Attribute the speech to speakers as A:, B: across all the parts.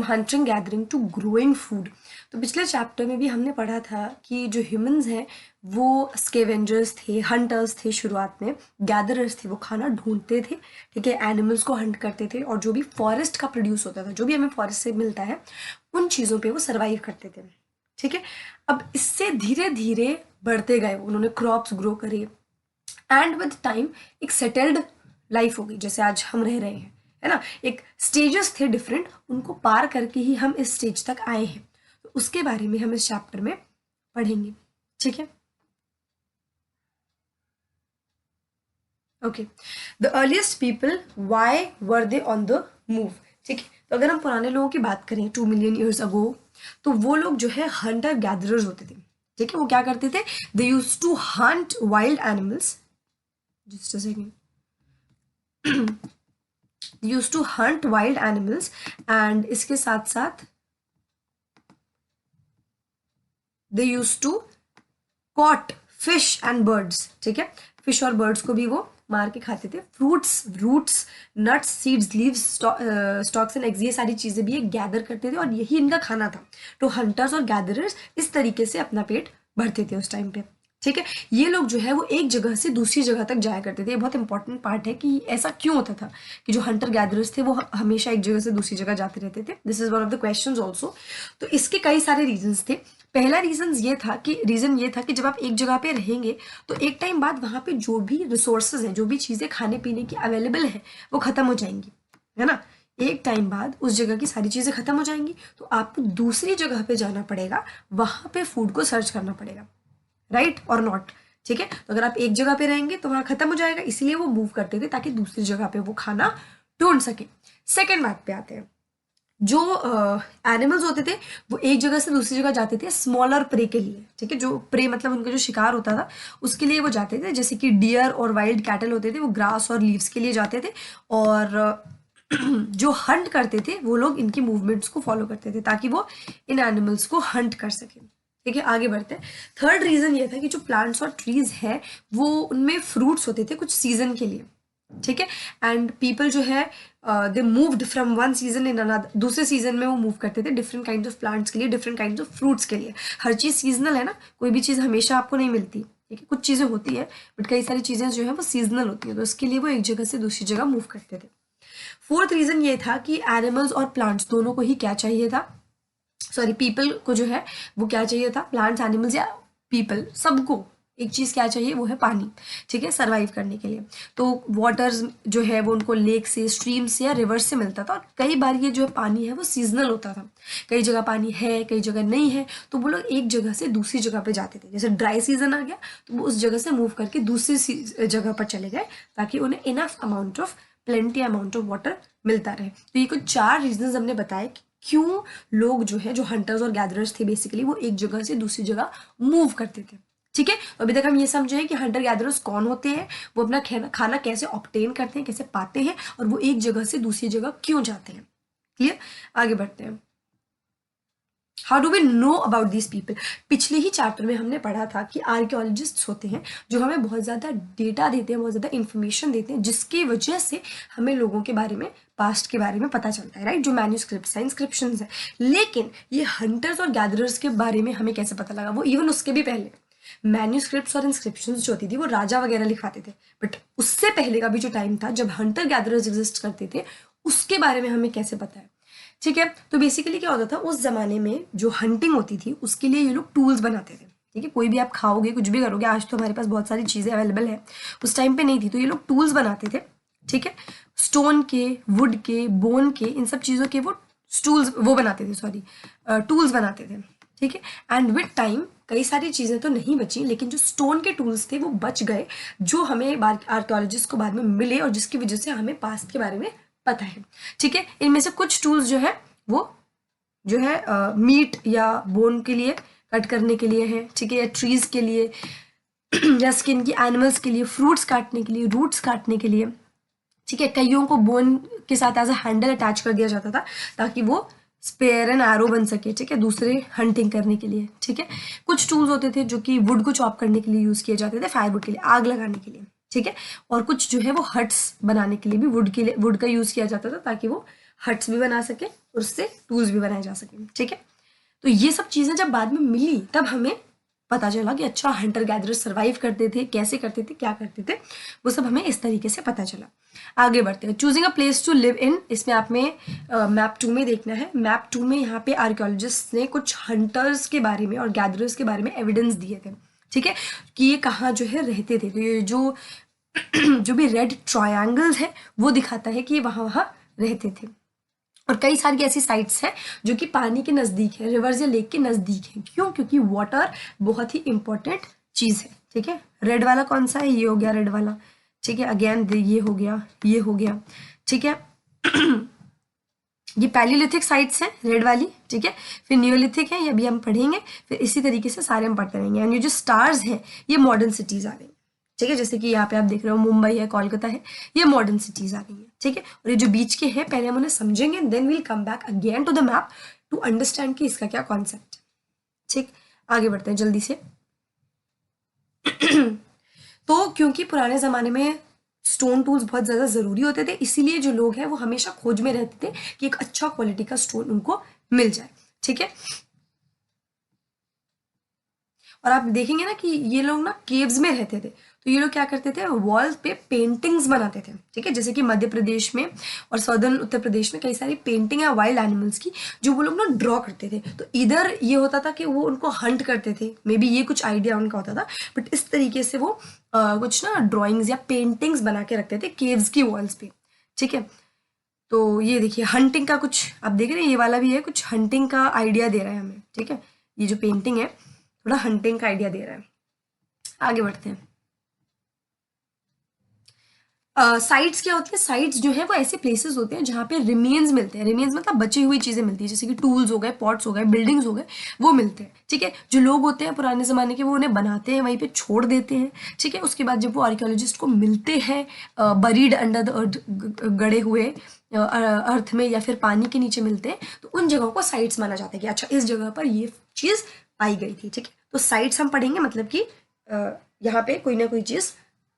A: From hunting gathering to growing food. तो पिछले chapter में भी हमने पढ़ा था कि जो ह्यूमंस हैं वो स्केवेंजर्स थे, हंटर्स थे शुरुआत में, गैदरर्स थे, वो खाना ढूंढते थे, ठीक है, एनिमल्स को हंट करते थे, और जो भी फॉरेस्ट का प्रोड्यूस होता था, जो भी हमें फॉरेस्ट से मिलता है, उन चीज़ों पे वो सर्वाइव करते थे, ठीक है। अब इससे धीरे धीरे बढ़ते गए, उन्होंने क्रॉप्स ग्रो करे, एंड विद टाइम एक सेटल्ड लाइफ हो गई जैसे आज हम रह रहे हैं, है ना। एक स्टेजेस थे डिफरेंट, उनको पार करके ही हम इस स्टेज तक आए हैं, तो उसके बारे में हम इस चैप्टर में पढ़ेंगे, ठीक है। Okay, the earliest people, why were they on the move, ठीक है। तो अगर हम पुराने लोगों की बात करें 2 मिलियन ईयर्स अगो, तो वो लोग जो है हंटर गैदरर्स होते थे, ठीक है। वो क्या करते थे, they use to hunt wild animals, just a second, use to hunt wild animals, and इसके साथ साथ they use to caught fish and birds, ठीक है। फिश और बर्ड्स को भी वो मार के खाते थे। Fruits, roots, nuts, seeds, leaves, stalks and eggs, ये सारी चीजें भी ये गैदर करते थे और यही इनका खाना था। तो हंटर्स और गैदरर्स इस तरीके से अपना पेट भरते थे उस टाइम पे, ठीक है। ये लोग जो है वो एक जगह से दूसरी जगह तक जाया करते थे। ये बहुत इंपॉर्टेंट पार्ट है कि ऐसा क्यों होता था कि जो हंटर गैदरर्स थे वो हमेशा एक जगह से दूसरी जगह जाते रहते थे। This is one of the questions also. तो इसके कई सारे रीजंस थे। पहला रीजन ये था कि जब आप एक जगह पे रहेंगे तो एक टाइम बाद वहां पे जो भी रिसोर्सेज हैं, जो भी चीजें खाने पीने की अवेलेबल है, वो खत्म हो जाएंगी, है ना। एक टाइम बाद उस जगह की सारी चीजें खत्म हो जाएंगी, तो आपको दूसरी जगह पे जाना पड़ेगा, वहां पे फूड को सर्च करना पड़ेगा, राइट और नॉट, ठीक है। तो अगर आप एक जगह पे रहेंगे तो वहां खत्म हो जाएगा, इसीलिए वो मूव करते थे ताकि दूसरी जगह पे वो खाना ढूंढ सके। सेकेंड बात पे आते हैं, जो एनिमल्स होते थे वो एक जगह से दूसरी जगह जाते थे स्मॉलर प्रे के लिए, ठीक है। जो प्रे मतलब उनका जो शिकार होता था उसके लिए वो जाते थे, जैसे कि डियर और वाइल्ड कैटल होते थे, वो ग्रास और लीव्स के लिए जाते थे, और जो हंट करते थे वो लोग इनकी मूवमेंट्स को फॉलो करते थे ताकि वो इन एनिमल्स को हंट कर सके, ठीक है। आगे बढ़ते हैं। थर्ड रीजन ये था कि जो प्लांट्स और ट्रीज है वो उनमें फ्रूट्स होते थे कुछ सीजन के लिए, ठीक है। एंड पीपल जो है they moved from one season in another, दूसरे सीजन में वो मूव करते थे डिफरेंट काइंड ऑफ प्लांट्स के लिए, डिफरेंट काइंड ऑफ फ्रूट्स के लिए। हर चीज़ सीजनल है ना, कोई भी चीज़ हमेशा आपको नहीं मिलती, ठीक है। कुछ चीज़ें होती है बट कई सारी चीज़ें जो है वो सीजनल होती है, तो इसके लिए वो एक जगह से दूसरी जगह मूव करते थे। फोर्थ रीजन ये था कि एनिमल्स और प्लांट्स दोनों को ही क्या चाहिए था, सॉरी पीपल को जो है वो क्या चाहिए था, प्लांट्स, एनिमल्स या पीपल, सबको एक चीज क्या चाहिए, वो है पानी, ठीक है, सरवाइव करने के लिए। तो वाटर्स जो है वो उनको लेक से, स्ट्रीम से या रिवर से मिलता था, और कई बार ये जो पानी है वो सीजनल होता था, कई जगह पानी है कई जगह नहीं है, तो वो लोग एक जगह से दूसरी जगह पे जाते थे। जैसे ड्राई सीजन आ गया तो वो उस जगह से मूव करके दूसरी जगह पर चले गए ताकि उन्हें enough amount of, plenty amount of water मिलता रहे। तो ये कुछ 4 रीजन हमने बताए कि क्यों लोग जो है, जो हंटर्स और गैदरर्स थे बेसिकली, वो एक जगह से दूसरी जगह मूव करते थे, ठीक है। तो अभी तक हम ये समझे हैं कि हंटर गैदरर्स कौन होते हैं, वो अपना खाना कैसे ऑब्टेन करते हैं, कैसे पाते हैं, और वो एक जगह से दूसरी जगह क्यों जाते हैं। क्लियर, आगे बढ़ते हैं। How do we know about these people. पिछले ही चैप्टर में हमने पढ़ा था कि आर्कियोलॉजिस्ट्स होते हैं जो हमें बहुत ज़्यादा डेटा देते हैं, बहुत ज़्यादा इंफॉर्मेशन देते हैं, जिसकी वजह से हमें लोगों के बारे में, पास्ट के बारे में पता चलता है, राइट। जो मैन्यूस्क्रिप्ट्स हैं, इंस्क्रिप्शंस हैं। लेकिन ये हंटर्स और गैदरर्स के बारे में हमें कैसे पता लगा, वो इवन उसके भी पहले मैन्यूस्क्रिप्ट्स और इंस्क्रिप्शंस जो होती थी वो राजा वगैरह लिखवाते थे, बट उससे पहले का भी जो टाइम था जब हंटर गैदरर्स एग्जिस्ट करते थे, उसके बारे में हमें कैसे पता है, ठीक है। तो बेसिकली क्या होता था उस जमाने में, जो हंटिंग होती थी उसके लिए ये लोग टूल्स बनाते थे, ठीक है। कोई भी आप खाओगे, कुछ भी करोगे, आज तो हमारे पास बहुत सारी चीज़ें अवेलेबल है, उस टाइम पे नहीं थी, तो ये लोग टूल्स बनाते थे, ठीक है। स्टोन के, वुड के, बोन के, इन सब चीज़ों के वो स्टूल्स वो बनाते थे, सॉरी टूल्स बनाते थे, ठीक है। एंड विद टाइम कई सारी चीज़ें तो नहीं बची, लेकिन जो स्टोन के टूल्स थे वो बच गए, जो हमें आर्कियोलॉजिस्ट को बाद में मिले और जिसकी वजह से हमें पास्ट के बारे में पता है, ठीक है। इनमें से कुछ टूल्स जो है वो जो है मीट या बोन के लिए कट करने के लिए है, ठीक है, या ट्रीज के लिए या स्किन की, एनिमल्स के लिए, फ्रूट्स काटने के लिए, रूट्स काटने के लिए, ठीक है। कईयों को बोन के साथ एज अ हैंडल अटैच कर दिया जाता था ताकि वो स्पेयर एंड एरो बन सके, ठीक है, दूसरे हंटिंग करने के लिए, ठीक है। कुछ टूल्स होते थे जो कि वुड को चॉप करने के लिए यूज किए जाते थे, फायरवुड के लिए, आग लगाने के लिए, ठीक है। और कुछ जो है वो हट्स बनाने के लिए भी वुड का यूज किया जाता था ताकि वो हट्स भी बना सके और उससे टूल्स भी बनाए जा सके, ठीक है। तो ये सब चीज़ें जब बाद में मिली तब हमें पता चला कि अच्छा हंटर गैदरर्स सर्वाइव करते थे, कैसे करते थे, क्या करते थे, वो सब हमें इस तरीके से पता चला। आगे बढ़ते हैं। Choosing a place to live in, इसमें आप में मैप 2 में देखना है। मैप 2 में यहाँ पे आर्कियोलॉजिस्ट ने कुछ हंटर्स के बारे में और गैदरर्स के बारे में एविडेंस दिए थे, ठीक है, कि ये कहाँ जो है रहते थे। तो ये जो जो भी रेड ट्रायंगल्स है वो दिखाता है कि ये वहाँ वहाँ रहते थे। और कई सारी ऐसी साइट्स हैं जो कि पानी के नज़दीक है, रिवर्स या लेक के नज़दीक है। क्यों? क्योंकि वाटर बहुत ही इंपॉर्टेंट चीज़ है, ठीक है। रेड वाला कौन सा है? ये हो गया रेड वाला, ठीक है। अगेन ये हो गया, ये हो गया, ठीक है। ये पैलियोलिथिक साइट्स हैं रेड वाली, ठीक है। फिर न्यूलिथिक है, ये अभी हम पढ़ेंगे। फिर इसी तरीके से सारे हम पढ़ते रहेंगे। एंड ये जो स्टार्स हैं ये मॉडर्न सिटीज़ आ गई, ठीक है। जैसे कि यहाँ पे आप देख रहे हो मुंबई है, कोलकाता है, ये मॉडर्न सिटीज़ आ गई है, ठीक है। और ये जो बीच के हैं पहले हम उन्हें समझेंगे, then we'll come back again to the map to understand कि इसका क्या कॉन्सेप्ट है, ठीक। आगे बढ़ते हैं जल्दी से। तो क्योंकि पुराने ज़माने में स्टोन टूल्स बहुत ज़्यादा ज़रूरी होते थे, इसीलिए जो लोग हैं वो हमेशा खोज में रहते थे कि एक अच्छा क्वालिटी का स्टोन उनको मिल जाए, ठीक है। और आप देखेंगे ना कि ये लोग ना केव्स में रहते थे, तो ये लोग क्या करते थे, वॉल पे पेंटिंग्स बनाते थे, ठीक है। जैसे कि मध्य प्रदेश में और सदर्न उत्तर प्रदेश में कई सारी पेंटिंग है वाइल्ड एनिमल्स की जो वो लोग ना ड्रॉ करते थे। तो इधर ये होता था कि वो उनको हंट करते थे, मे बी ये कुछ आइडिया उनका होता था, बट इस तरीके से वो कुछ ना ड्रॉइंग्स या पेंटिंग्स बना के रखते थे केव्स की वॉल्स पे, ठीक है। तो ये देखिए हंटिंग का कुछ आप देख रहे हैं, ये वाला भी है, कुछ हंटिंग का आइडिया दे रहा है हमें, ठीक है। ये जो पेंटिंग है थोड़ा हंटिंग का आइडिया दे रहा है। आगे बढ़ते हैं। साइट्स क्या होती है? साइट्स जो है वो ऐसे प्लेसेस होते हैं जहाँ पे रिमेन्स मिलते हैं। रिमेन्स मतलब बची हुई चीज़ें मिलती है, जैसे कि टूल्स हो गए, पॉट्स हो गए, बिल्डिंग्स हो गए, वो मिलते हैं, ठीक है। जो लोग होते हैं पुराने ज़माने के वो उन्हें बनाते हैं, वहीं पे छोड़ देते हैं, ठीक है। उसके बाद जब वो आर्कियोलॉजिस्ट को मिलते हैं बरीड अंडर द अर्थ, गड़े हुए अर्थ में या फिर पानी के नीचे मिलते हैं, तो उन जगहों को साइट्स माना जाता है कि अच्छा इस जगह पर ये चीज़ पाई गई थी, ठीक है। तो साइट्स हम पढ़ेंगे, मतलब कि यहाँ पे कोई ना कोई चीज़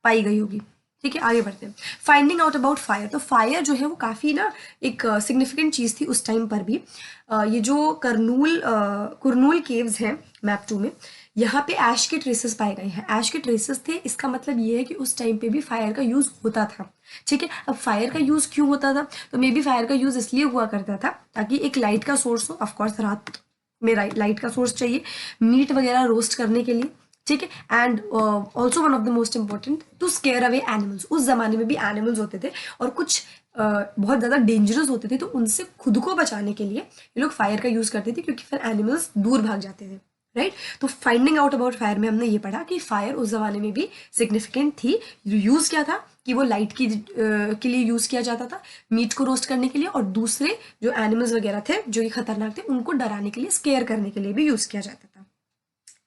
A: पाई गई होगी, ठीक है। आगे बढ़ते हैं। फाइंडिंग आउट अबाउट फायर, तो फायर जो है वो काफ़ी ना एक सिग्निफिकेंट चीज़ थी उस टाइम पर भी। ये जो कुरनूल केव्स हैं मैप 2 में, यहाँ पे ऐश के ट्रेसेस पाए गए हैं। ऐश के ट्रेसेस थे, इसका मतलब ये है कि उस टाइम पे भी फायर का यूज़ होता था, ठीक है। अब फायर का यूज़ क्यों होता था? तो मे बी फायर का यूज़ इसलिए हुआ करता था ताकि एक लाइट का सोर्स हो, ऑफकोर्स रात में लाइट का सोर्स चाहिए मीट वगैरह रोस्ट करने के लिए, ठीक है। And also one of the most important to scare away animals. उस जमाने में भी एनिमल्स होते थे और कुछ बहुत ज़्यादा डेंजरस होते थे, तो उनसे खुद को बचाने के लिए ये लोग फायर का यूज़ करते थे, क्योंकि फिर एनिमल्स दूर भाग जाते थे, राइट। तो फाइंडिंग आउट अबाउट फायर में हमने ये पढ़ा कि फायर उस जमाने में भी सिग्निफिकेंट थी। यूज़ क्या था कि वो लाइट की के लिए यूज़ किया जाता था, मीट को रोस्ट करने के लिए, और दूसरे जो एनिमल्स वगैरह थे जो कि खतरनाक थे उनको डराने के लिए, स्केयर करने के लिए भी यूज़ किया जाता था,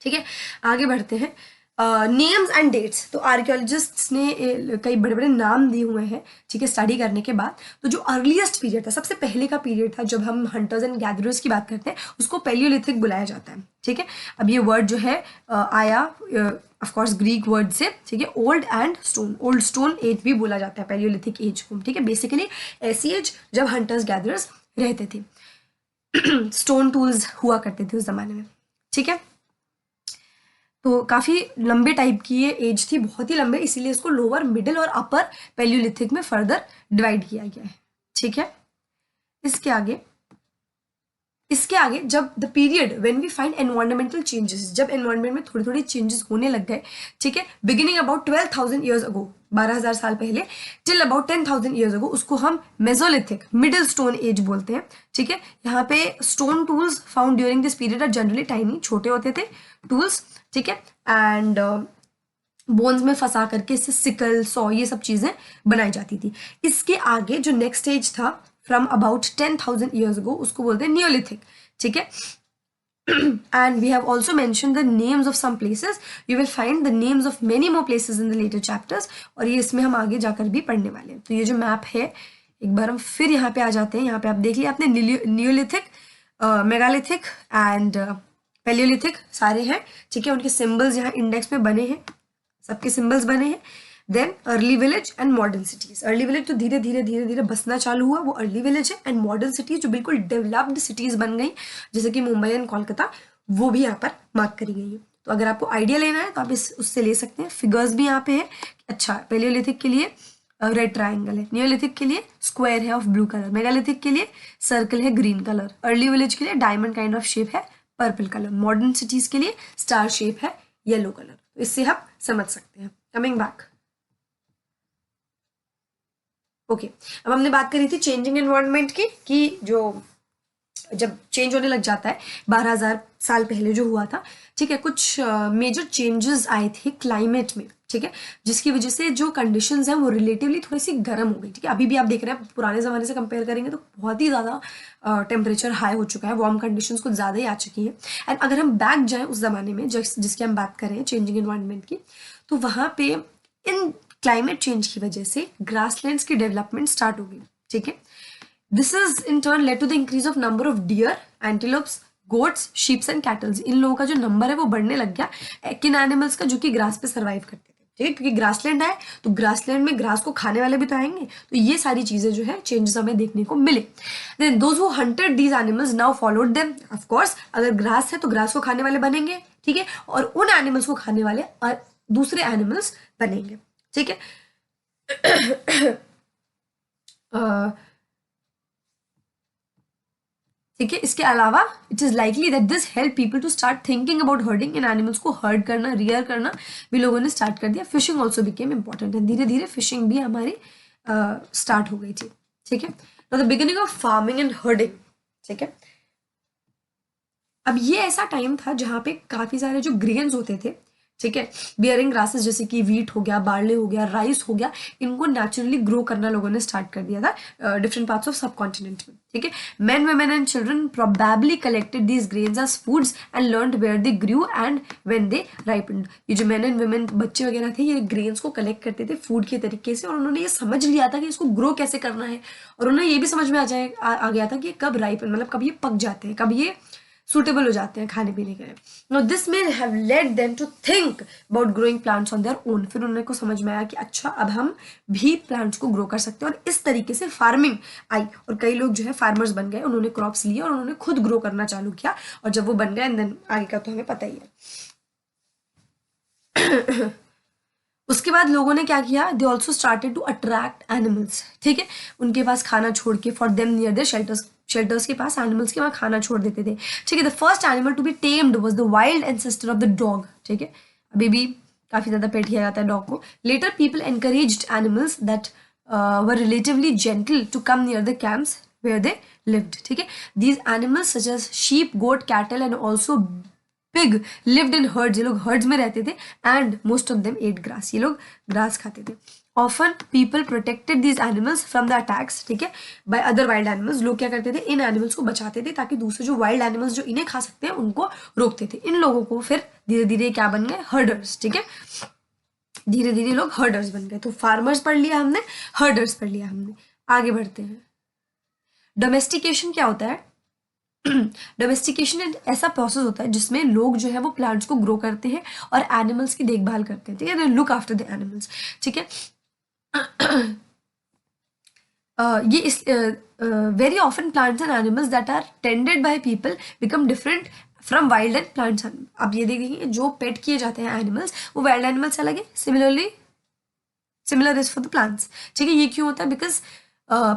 A: ठीक है। आगे बढ़ते हैं। नेम्स एंड डेट्स, तो आर्कियोलॉजिस्ट्स ने कई बड़े बड़े नाम दिए हुए हैं, ठीक है, स्टडी करने के बाद। तो जो अर्लीस्ट पीरियड था, सबसे पहले का पीरियड था जब हम हंटर्स एंड गैदरर्स की बात करते हैं, उसको पैलियोलिथिक बुलाया जाता है, ठीक है। अब ये वर्ड जो है आया ऑफ कोर्स ग्रीक वर्ड से, ठीक है। Old and stone, old stone age भी बोला जाता है पैलियोलिथिक एज को, ठीक है। बेसिकली ऐसी एज जब हंटर्स गैदरर्स रहते थे। स्टोन टूल्स हुआ करते थे उस जमाने में, ठीक है। तो काफ़ी लंबे टाइप की ये एज थी, बहुत ही लंबे, इसीलिए इसको लोअर, मिडिल और अपर पैलियोलिथिक में फर्दर डिवाइड किया गया है, ठीक है। इसके आगे जब the period when we find environmental changes, जब एनवायरमेंट में थोड़े थोड़े चेंजेस होने लग गए, ठीक है, बिगिनिंग अबाउट 12,000 ईयर्स अगो, 12,000 साल पहले, टिल अबाउट 10,000 ईयर्स अगो, उसको हम मेसोलिथिक, मिडिल स्टोन एज बोलते हैं, ठीक है। यहाँ पे stone tools found during this period are generally tiny, छोटे होते थे टूल्स, ठीक है। एंड बोन्स में फंसा करके इससे सिकल, सॉ, ये सब चीज़ें बनाई जाती थी। इसके आगे जो नेक्स्ट स्टेज था फ्रॉम अबाउट 10,000 ईयर्स अगो, उसको बोलते हैं नियोलिथिक, ठीक है। And we have also mentioned the names of some places. You will find the names of many more places in the later chapters. और ये इसमें हम आगे जाकर भी पढ़ने वाले हैं। तो ये जो मैप है, एक बार हम फिर यहाँ पे आ जाते हैं। यहाँ पे आप देख लिया आपने, नियोलिथिक, मेगालिथिक एंड पैलियोलिथिक सारे हैं, ठीक है। उनके सिंबल्स यहाँ इंडेक्स में बने हैं, सबके सिंबल्स बने हैं। Then early village and modern cities. Early village तो धीरे धीरे धीरे धीरे बसना चालू हुआ, वो अर्ली विलेज है। एंड मॉडर्न सिटीज जो बिल्कुल डेवलप्ड सिटीज बन गई, जैसे कि मुंबई एंड कोलकाता, वो भी यहाँ पर मार्क करी गई है। तो अगर आपको आइडिया लेना है तो आप उससे ले सकते हैं। फिगर्स भी यहाँ पे है। अच्छा, पैलियोलिथिक के लिए रेड ट्राइंगल है, नियोलिथिक के लिए स्क्वायर है ऑफ ब्लू कलर, मेगालिथिक के लिए सर्कल है ग्रीन कलर, अर्ली विलेज के लिए डायमंड काइंड ऑफ शेप है पर्पल कलर, मॉडर्न सिटीज के लिए स्टार शेप है येलो कलर। तो इससे आप समझ सकते हैं। कमिंग बैक, ओके, अब हमने बात करी थी चेंजिंग एनवायरनमेंट की, कि जो जब चेंज होने लग जाता है 12,000 साल पहले जो हुआ था, ठीक है, कुछ मेजर चेंजेस आए थे क्लाइमेट में, ठीक है, जिसकी वजह से जो कंडीशंस हैं वो रिलेटिवली थोड़ी सी गर्म हो गई, ठीक है। अभी भी आप देख रहे हैं पुराने ज़माने से कंपेयर करेंगे तो बहुत ही ज़्यादा टेम्परेचर हाई हो चुका है, वार्म कंडीशंस कुछ ज़्यादा ही आ चुकी हैं। एंड अगर हम बैक जाएँ उस ज़माने में जिसकी हम बात कर रहे हैं चेंजिंग एनवायरनमेंट की, तो वहाँ पे इन क्लाइमेट चेंज की वजह से ग्रासलैंड्स की डेवलपमेंट स्टार्ट हो गई, ठीक है। This is in turn led to the increase of number of deer, antelopes, goats, sheep and cattle। इन लोगों का जो नंबर है वो बढ़ने लग गया किन एनिमल्स का, जो कि ग्रास पे सर्वाइव करते थे, ठीक है, क्योंकि ग्रासलैंड है तो ग्रासलैंड में ग्रास को खाने वाले भी तो आएंगे। तो ये सारी चीजें जो है चेंजेस हमें देखने को मिले। Then those who hunted these animals now followed them. Of course अगर ग्रास है तो ग्रास को खाने वाले बनेंगे, ठीक है, और उन एनिमल्स को खाने वाले दूसरे एनिमल्स बनेंगे, ठीक है। ठीक है, इसके अलावा it is likely that this help people to start thinking about herding. इन एनिमल्स को हर्ड करना, रियर करना भी लोगों ने स्टार्ट कर दिया। फिशिंग ऑल्सो बिकेम इंपॉर्टेंट है, धीरे धीरे फिशिंग भी हमारी स्टार्ट हो गई थी, ठीक है। The beginning of farming and herding, ठीक है। अब ये ऐसा टाइम था जहाँ पे काफी सारे जो ग्रेन्स होते थे, ठीक है, बियरिंग ग्रासेस जैसे कि वीट हो गया, बार्ले हो गया, राइस हो गया, इनको नेचुरली ग्रो करना लोगों ने स्टार्ट कर दिया था different parts of subcontinent में, ठीक है। Men women and children probably collected these grains as foods and learned where they grew and when they ripened. ये जो मेन एंड वुमेन बच्चे वगैरह थे, ये ग्रेन्स को कलेक्ट करते थे फूड के तरीके से, और उन्होंने ये समझ लिया था कि इसको ग्रो कैसे करना है, और उन्हें ये भी समझ में आ गया था कि कब राइपन, मतलब कब ये पक जाते हैं, कब ये सुटेबल हो जाते हैं खाने पीने के लिए। No this may have led them to think about growing plants on their own. फिर उन्हें को समझ में आया कि अच्छा अब हम भी प्लांट्स को ग्रो कर सकते हैं, और इस तरीके से फार्मिंग आई, और कई लोग जो है फार्मर्स बन गए, उन्होंने क्रॉप्स लिए और उन्होंने खुद ग्रो करना चालू किया, और जब वो बन गए एंड देन आगे का तो हमें पता ही है। उसके बाद लोगों ने क्या किया, they also started to attract animals, ठीक है, उनके पास खाना छोड़ के, for them near their shelters के पास एनिमल्स के वहाँ खाना छोड़ देते थे, ठीक है। The first animal to be tamed was the wild ancestor of the dog, ठीक है। अभी भी काफी ज्यादा पेट किया जाता है डॉग को। Later people encouraged animals that were relatively gentle to come near the camps where they lived, ठीक है। These animals such as sheep, goat, cattle and also pig lived in herds. ये लोग हर्ड्स में रहते थे, and most of them ate grass. ये लोग grass खाते थे। Often people protected these animals from the attacks, ठीक है, बाय अदर वाइल्ड एनिमल्स। लोग क्या करते थे, इन एनिमल्स को बचाते थे ताकि दूसरे जो वाइल्ड एनिमल्स जो इन्हें खा सकते हैं उनको रोकते थे। इन लोगों को फिर धीरे धीरे क्या बन गए, हर्डर्स, ठीक है, धीरे धीरे लोग हर्डर्स बन गए। तो फार्मर्स पढ़ लिया हमने, हर्डर्स पढ़ लिया हमने। आगे बढ़ते हैं। डोमेस्टिकेशन क्या होता है? डोमेस्टिकेशन एक ऐसा प्रोसेस होता है जिसमें लोग जो है वो प्लांट्स को ग्रो करते हैं और एनिमल्स की देखभाल करते हैं, ठीक है, लुक आफ्टर द एनिमल्स, ठीक है। ये is very often plants and animals that are tended by people become different from wild and plants. आप ये देखेंगे जो पेट किए जाते हैं एनिमल्स वो वाइल्ड एनिमल्स से अलग है, similar is for the plants, ठीक है। ये क्यों होता है? Because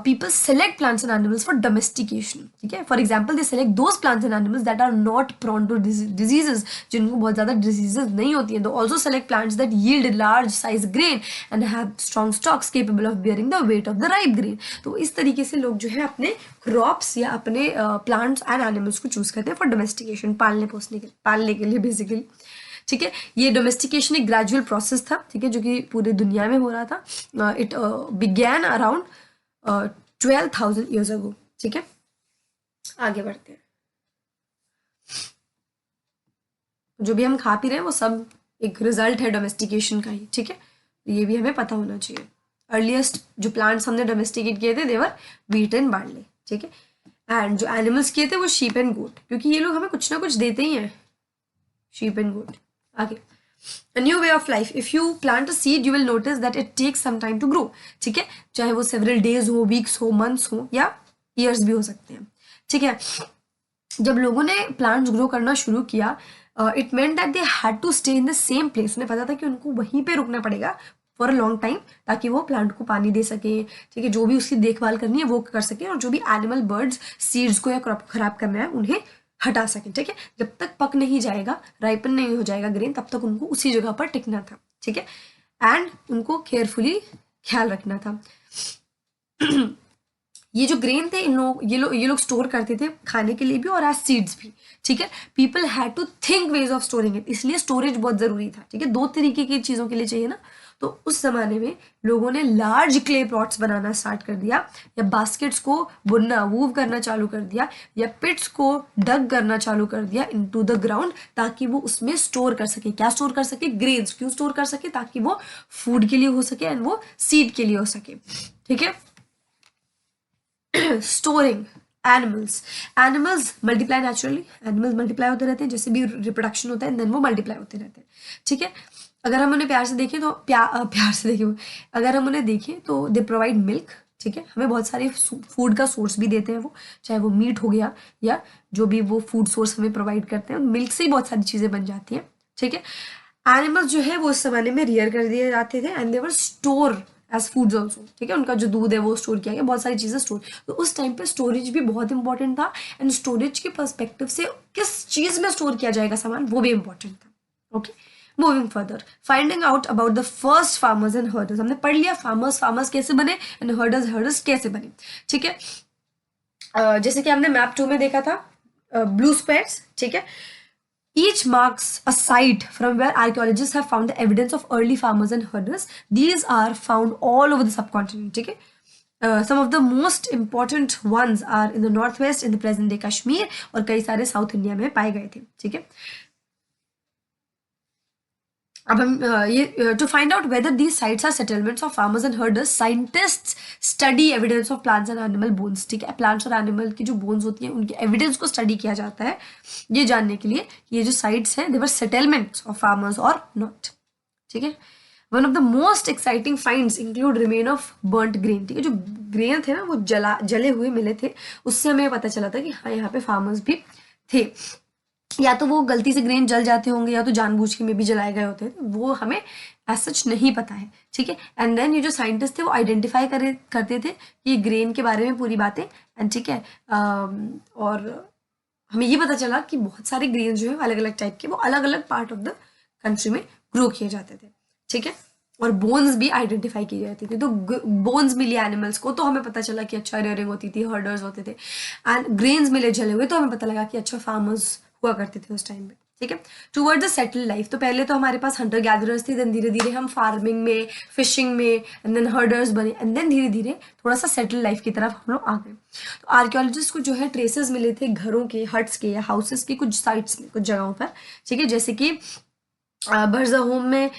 A: people select plants and animals for domestication, ठीक है। For example they select those plants and animals that are not prone to diseases, जिनको बहुत ज्यादा डिजीजेस नहीं होती है। They also select plants that yield large size grain and have strong stalks capable of bearing the weight of the ripe grain. तो इस तरीके से लोग जो है अपने क्रॉप्स या अपने प्लांट्स एंड एनिमल्स को चूज करते हैं फॉर डोमेस्टिकेशन, पालने के लिए बेसिकली, ठीक है। ये डोमेस्टिकेशन एक ग्रेजुअल प्रोसेस था, ठीक है, जो कि पूरे दुनिया में हो रहा था। It began around 12,000 years ago, ठीक है। आगे बढ़ते हैं। जो भी हम खा पी रहे हैं वो सब एक रिजल्ट है डोमेस्टिकेशन का ही, ठीक है। ये भी हमें पता होना चाहिए। अर्लीस्ट जो प्लांट्स हमने डोमेस्टिकेट किए थे देवर वीट एंड बार्ले, ठीक है, एंड जो एनिमल्स किए थे वो शीप एंड गोट, क्योंकि ये लोग हमें कुछ ना कुछ देते ही हैं, शीप एंड गोट। आगे A new way of life. If you plant a seed, you will notice that it takes some time to grow. ठीक है, चाहे वो several days हो, weeks हो, months हो या years भी हो सकते हैं. ठीक है, जब लोगों ने प्लांट्स ग्रो करना शुरू किया, it meant that they had to stay in the same place. उन्हें पता था कि उनको वहीं पे रुकना पड़ेगा फॉर अ लॉन्ग टाइम, ताकि वो प्लांट को पानी दे सके. ठीक है, जो भी उसकी देखभाल करनी है वो कर सके, और जो भी एनिमल, बर्ड्स, सीड्स को या क्रॉप खराब करना है उन्हें हटा सके. ठीक है, जब तक पक नहीं जाएगा, राइपन नहीं हो जाएगा ग्रेन, तब तक उनको उसी जगह पर टिकना था. ठीक है, एंड उनको केयरफुली ख्याल रखना था. ये जो ग्रेन थे, ये लोग स्टोर करते थे खाने के लिए भी और एज सीड्स भी. ठीक है, people had to think ways of storing it, इसलिए स्टोरेज बहुत जरूरी था. ठीक है, दो तरीके की चीजों के लिए चाहिए ना. तो उस जमाने में लोगों ने लार्ज क्ले पॉट्स बनाना स्टार्ट कर दिया, या बास्केट्स को बुनना, वूव करना चालू कर दिया, या पिट्स को डग करना चालू कर दिया इनटू द ग्राउंड, ताकि वो उसमें स्टोर कर सके. क्या स्टोर कर सके? ग्रेन्स. क्यों स्टोर कर सके? ताकि वो फूड के लिए हो सके एंड वो सीड के लिए हो सके. ठीक है, storing animals multiply naturally. Animals multiply होते रहते हैं, जैसे भी रिप्रोडक्शन होता है देन वो मल्टीप्लाई होते रहते हैं. ठीक है, अगर हम उन्हें प्यार से देखें तो प्यार से देखें, अगर हम उन्हें देखें तो दे प्रोवाइड मिल्क. ठीक है, हमें बहुत सारे फूड का सोर्स भी देते हैं वो, चाहे वो मीट हो गया या जो भी वो फूड सोर्स हमें प्रोवाइड करते हैं, मिल्क से ही बहुत सारी चीज़ें बन जाती हैं. ठीक है, एनिमल्स जो है वो उस जमाने में रियर कर दिए जाते थे and they were store as foods also. ठीक है, उनका जो दूध है वो स्टोर किया गया, बहुत सारी चीज़ें स्टोर. तो उस टाइम पे स्टोरेज भी बहुत इंपॉर्टेंट था, एंड स्टोरेज के पर्सपेक्टिव से किस चीज़ में स्टोर किया जाएगा सामान, वो भी इंपॉर्टेंट था. Okay, moving further, finding out about the first farmers and herders. हमने पढ़ लिया फार्मर्स कैसे बने एंड हर्डर्स कैसे बने. ठीक है, जैसे कि हमने मैप 2 में देखा था, ब्लू स्क्वायर्स. ठीक है, each marks a site from where archaeologists have found the evidence of early farmers and herders. These are found all over the subcontinent. ठीक है, some of the most important ones are in the northwest in the present day Kashmir, और कई सारे south India में पाए गए थे. ठीक है, अब हम ये to find out whether these sites are settlements of farmers and herders, scientists study evidence of plants and animal bones. ठीक है, प्लांट्स और एनिमल की जो बोन्स होती हैं उनके एविडेंस को स्टडी किया जाता है, ये जानने के लिए कि ये जो साइट्स हैं दे वर सेटलमेंट्स ऑफ फार्मर्स और नॉट. ठीक है, one of the most exciting finds include remain of burnt grain. ठीक है, जो ग्रेन थे ना वो जले हुए मिले थे, उससे हमें पता चला था कि हाँ यहाँ पे फार्मर्स भी थे. या तो वो गलती से ग्रेन जल जाते होंगे या तो जानबूझ के में भी जलाए गए होते हैं, वो हमें एज सच नहीं पता है. ठीक है, एंड देन ये जो साइंटिस्ट थे वो आइडेंटिफाई करते थे कि ग्रेन के बारे में पूरी बातें. एंड ठीक है, और हमें ये पता चला कि बहुत सारे ग्रेन जो है अलग अलग टाइप के, वो अलग अलग पार्ट ऑफ द कंट्री में ग्रो किए जाते थे. ठीक है, और बोन्स भी आइडेंटिफाई की जाती थी. तो बोन्स मिली एनिमल्स को तो हमें पता चला कि अच्छा रियरिंग होती थी, हर्डर्स होते थे. एंड ग्रेन्स मिले जले हुए तो हमें पता लगा कि अच्छा फार्मर्स हुआ करते थे उस टाइम पे. ठीक है, टूवर्ड द सेटल लाइफ, तो पहले तो हमारे पास हंटर गैदरर्स थे, देन धीरे धीरे हम फार्मिंग में, फिशिंग में, एंड देन हर्डर्स बने, एंड देन धीरे धीरे थोड़ा सा सेटल लाइफ की तरफ हम लोग आ गए. तो आर्कियोलॉजिस्ट को जो है ट्रेसेस मिले थे घरों के, हट्स के या हाउसेस के कुछ साइट्स में, कुछ जगहों पर. ठीक है, जैसे कि बर्ज़ाहोम में,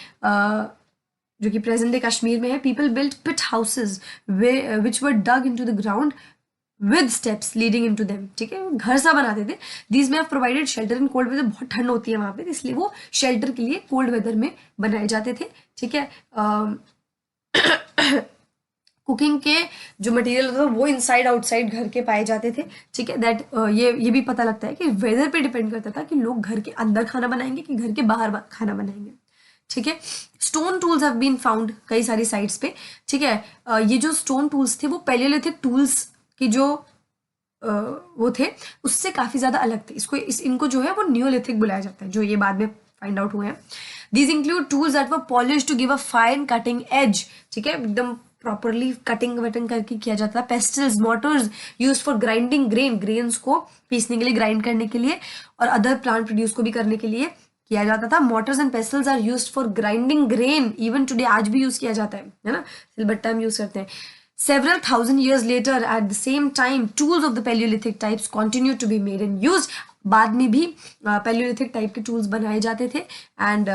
A: जो कि प्रेजेंट डे कश्मीर में है, people built pit houses which were dug into the ground with steps leading into them. ठीक है, घर सा बनाते थे. These may have provided shelter in cold weather. बहुत ठंड होती है वहाँ पे, इसलिए वो शेल्टर के लिए कोल्ड वेदर में बनाए जाते थे. ठीक है, कुकिंग के जो मटेरियल होता था वो इनसाइड आउटसाइड घर के पाए जाते थे. ठीक है, दैट ये भी पता लगता है कि वेदर पे डिपेंड करता था कि लोग घर के अंदर खाना बनाएंगे कि घर के बाहर खाना बनाएंगे. ठीक है, stone tools have been found कई सारी साइट्स पे. ठीक है, ये जो स्टोन टूल्स थे वो पैलियोलिथिक टूल्स की जो वो थे उससे काफ़ी ज़्यादा अलग थे. इनको जो है वो न्यूलिथिक बुलाया जाता है, जो ये बाद में फाइंड आउट हुए हैं. These include tools that were polish to give a fine cutting edge. ठीक है, एकदम प्रॉपरली कटिंग वटिंग करके किया जाता था. Pastels, Motors use for grinding grains को पीसने के लिए, ग्राइंड करने के लिए, और अदर प्लांट प्रोड्यूस को भी करने के लिए किया जाता था. Mortars and pestles are used for grinding grain even today, आज भी यूज किया जाता है ना, सिलबट्टा हम यूज करते हैं. Several thousand years later, at the same time, tools of the Paleolithic types continue to be made and used. बाद में भी Paleolithic टाइप के टूल्स बनाए जाते थे. एंड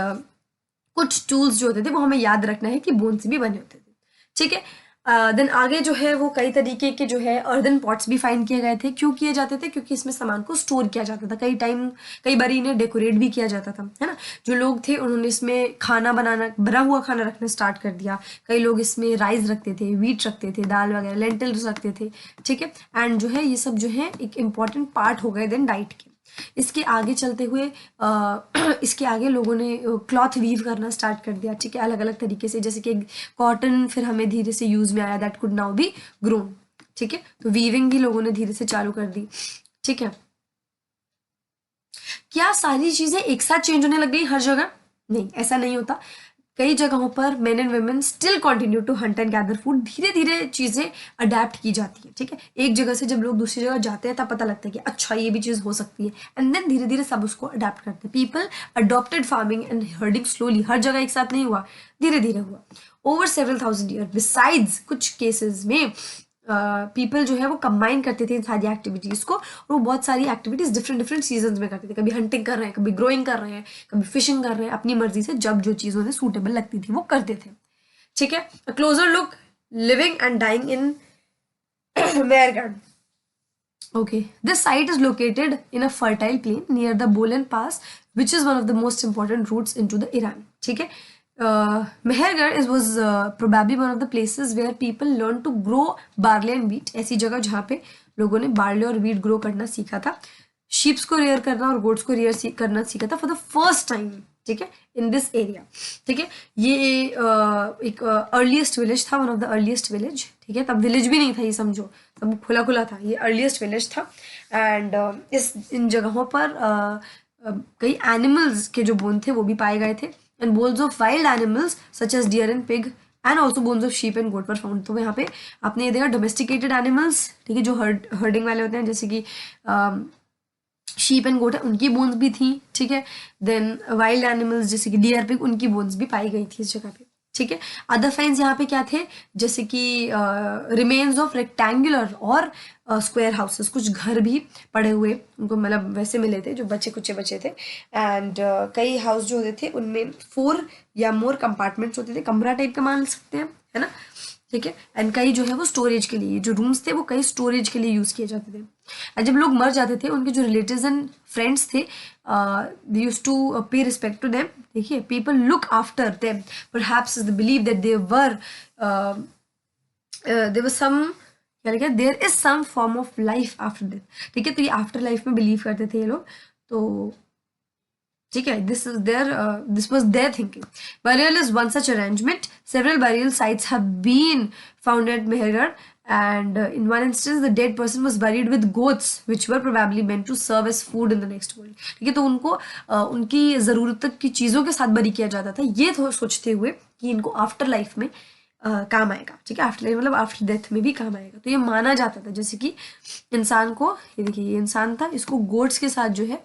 A: कुछ टूल्स जो होते थे वो हमें याद रखना है कि बोन से भी बने होते थे. ठीक है, देन आगे जो है वो कई तरीके के जो है अर्दन पॉट्स भी फाइंड किए गए थे। क्यों किए जाते थे? क्योंकि इसमें सामान को स्टोर किया जाता था। कई बार इन्हें डेकोरेट भी किया जाता था, है ना। जो लोग थे उन्होंने इसमें खाना बनाना, बना हुआ खाना रखना स्टार्ट कर दिया। कई लोग इसमें राइस रखते थे, व्हीट रखते थे, दाल वगैरह, लेंटिल्स रखते थे, ठीक है। एंड जो है ये सब जो है एक इम्पॉर्टेंट पार्ट हो गए देन डाइट के। इसके आगे चलते हुए इसके आगे लोगों ने क्लॉथ वीव करना स्टार्ट कर दिया, ठीक है, अलग अलग तरीके से। जैसे कि कॉटन फिर हमें धीरे से यूज में आया, that could now B grown, ठीक है। तो वीविंग भी लोगों ने धीरे से चालू कर दी, ठीक है। क्या सारी चीजें एक साथ चेंज होने लग गई हर जगह? नहीं, ऐसा नहीं होता। कई जगहों पर men and women still continue to hunt and gather food. धीरे धीरे चीजें अडेप्ट की जाती है, ठीक है। एक जगह से जब लोग दूसरी जगह जाते हैं तब पता लगता है कि अच्छा ये भी चीज हो सकती है, एंड देन धीरे धीरे सब उसको अडेप्ट करते हैं। People adopted farming and herding slowly. हर जगह एक साथ नहीं हुआ, धीरे धीरे हुआ over several thousand year. Besides कुछ केसेस में पीपल जो है वो कंबाइन करते थे इन सारी एक्टिविटीज को, और वो बहुत सारी एक्टिविटीज डिफरेंट डिफरेंट सीजन में करते थे। कभी हंटिंग कर रहे हैं, कभी ग्रोइंग कर रहे हैं, कभी फिशिंग कर रहे हैं, अपनी मर्जी से जब जो चीज उन्हें सूटेबल लगती थी वो करते थे, ठीक है। Closer look, living and dying in Mehrgarh. Okay, this site is located in a fertile plain near the Bolan Pass, which is one of the most important routes into the Iran. ठीक है, Mehergarh was probably one of the places where people learned to grow barley and wheat. ऐसी जगह जहाँ पे लोगों ने barley और wheat grow करना सीखा था, शीप्स को रेयर करना और गोट्स को रेयर करना सीखा था फॉर द फर्स्ट टाइम, ठीक है, इन दिस एरिया, ठीक है। ये एक अर्लीस्ट विलेज था, one of the earliest village, ठीक है। तब विलेज भी नहीं था, ये समझो, तब खुला खुला था, ये अर्लीस्ट विलेज था। एंड इन जगहों पर कई एनिमल्स के जो बोन थे वो भी पाए गए थे, and bones of wild animals such as deer and pig and also bones of sheep and goat were found. तो यहाँ पे आपने ये देखा डोमेस्टिकेटेड एनिमल्स, ठीक है, जो हर्डिंग वाले होते हैं, जैसे कि शीप एंड गोट है, उनकी बोन्स भी थी, ठीक है। देन वाइल्ड एनिमल्स जैसे कि डियर पिग, उनकी बोन्स भी पाई गई थी इस जगह पे, ठीक है। अदर फाइंड्स यहाँ पे क्या थे? जैसे कि रिमेन्स ऑफ रेक्टेंगुलर और स्क्वायर हाउसेस, कुछ घर भी पड़े हुए उनको मतलब वैसे मिले थे जो बचे कुचे बचे थे। एंड कई हाउस जो होते थे उनमें 4 या मोर कंपार्टमेंट्स होते थे, कमरा टाइप का मान सकते हैं, है ना, ठीक है। एंड कई जो है वो स्टोरेज के लिए, जो रूम्स थे वो कई स्टोरेज के लिए यूज किए जाते थे। एंड जब लोग मर जाते थे, उनके जो रिलेटिव्स एंड फ्रेंड्स थे, they used to pay respect to them, देखिए, people look after them, perhaps the believe that there was some, क्या लिखा है, there is some form of life after death, ठीक है। तो ये आफ्टर लाइफ में बिलीव करते थे ये लोग, तो ठीक है, this was their thinking. Burial is one such arrangement. Several burial sites have been found at Mehergarh, and in one instance the dead person was buried with goats which were probably meant to serve as food in the next world. ठीक है, तो उनको उनकी ज़रूरत की चीज़ों के साथ बरी किया जाता था, ये तो सोचते हुए कि इनको आफ्टर लाइफ में काम आएगा, ठीक है। आफ्टर लाइफ मतलब आफ्टर डेथ में भी काम आएगा, तो ये माना जाता था। जैसे कि इंसान को, ये देखिए, ये इंसान था, इसको गोट्स के साथ जो है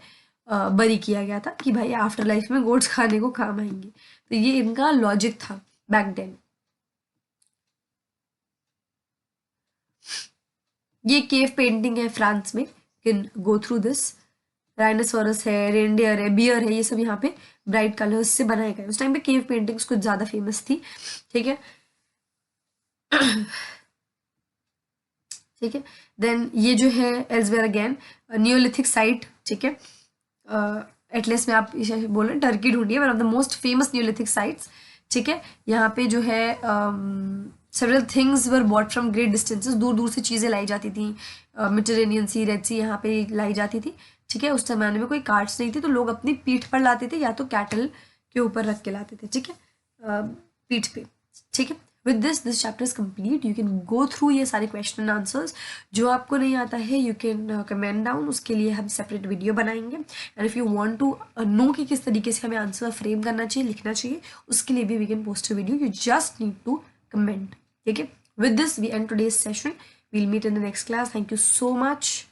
A: बरी किया गया था कि भाई आफ्टर लाइफ में गोट्स खाने को काम आएंगे, तो ये इनका लॉजिक था बैक देन। ये केव पेंटिंग है फ्रांस में, can go through this. Rhinoceros है, रेनडियर है, बियर है, ये सब यहाँ पे ब्राइट कलर्स से बनाए गए। उस टाइम पे केव पेंटिंग्स कुछ ज्यादा फेमस थी, ठीक है। ठीक है, देन ये जो है एल्सवेयर अगेन न्यूलिथिक साइट, ठीक है। एटलस में आप इसे बोले टर्की ढूंढिए, one of the most famous Neolithic sites, ठीक है। यहाँ पे जो है several things were bought from great distances, दूर दूर से चीज़ें लाई जाती थी, मेडिटेरेनियन सी, रेड सी यहाँ पे लाई जाती थी, ठीक है। उस जमाने में कोई कार्ट्स नहीं थे, तो लोग अपनी पीठ पर लाते थे या तो कैटल के ऊपर रख के लाते थे, ठीक है, पीठ पे, ठीक है। With this chapter is complete. You can go through ये सारे क्वेश्चन एंड आंसर्स। जो आपको नहीं आता है यू कैन कमेंट डाउन, उसके लिए हम सेपरेट वीडियो बनाएंगे। And if you want to know कि किस तरीके से हमें आंसर फ्रेम करना चाहिए, लिखना चाहिए, उसके लिए भी we can post a video, you just need to comment, ठीक है। With this we end today's session, we'll meet in the next class. Thank you so much.